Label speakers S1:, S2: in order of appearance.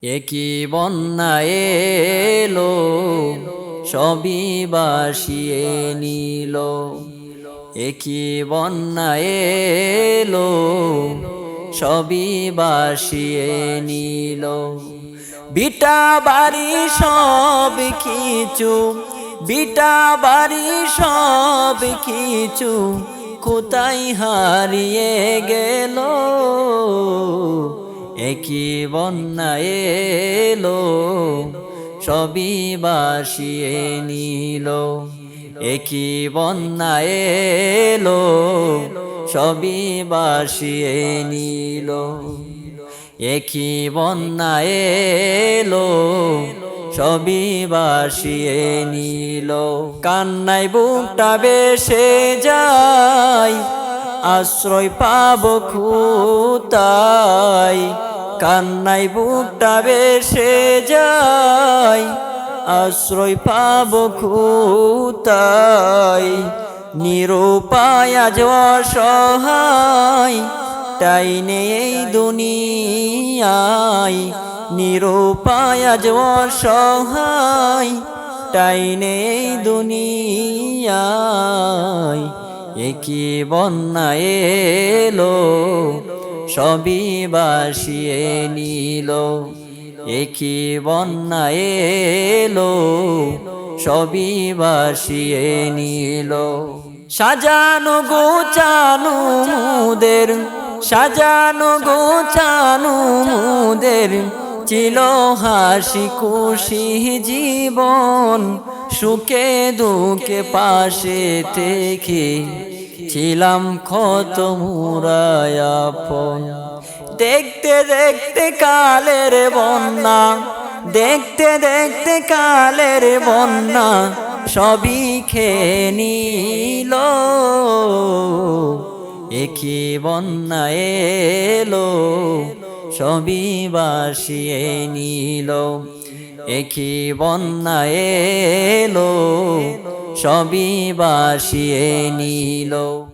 S1: একই বন্যা এলো, সবই বাসিয়ে নিল। একই বন্যা এলো, সবই বাসিয়ে নিল। বিটা বাড়ি সব কিছু, বিটা বাড়ি সব কিছু কোথায় হারিয়ে গেল। একই বন্যা এলো, সবই বাসিয়ে নিল। একই বন্যা এলো, সবই বাসিয়ে নিল। একই বন্যা এলো, সবই বাসিয়ে নিল। কান্নায় বুকটা বেসে যায়, আশ্রয় পাব কোথায়। কান্নায় বুকটা বেসে যায়, আশ্রয় পাব কোথায়। নিরুপায় আজ অসহায়, তাই নেই দুনিয়ায়। নিরুপায় আজ অসহায়, তাই নেই দুনিয়ায়। একই বন্যা এলো, সবই বাসিয়ে নিল। একই বন্যা এলো, সবই বাসিয়ে নিল। সাজানো গোছানো মুদের, সাজানো গোছানো মুদের ছিল হাসি খুশি জীবন। সুখে দুঃখে পাশে থেকে ছিলাম ক্ষত মুরায় আপন। দেখতে দেখতে কালের বন্যা, দেখতে দেখতে কালের বন্যা সবই খেয়ে নিল। একই বন্যা এলো, সবই বাসিয়ে নিল। একই বন্যা এলো, সবই বাসিয়ে নিল।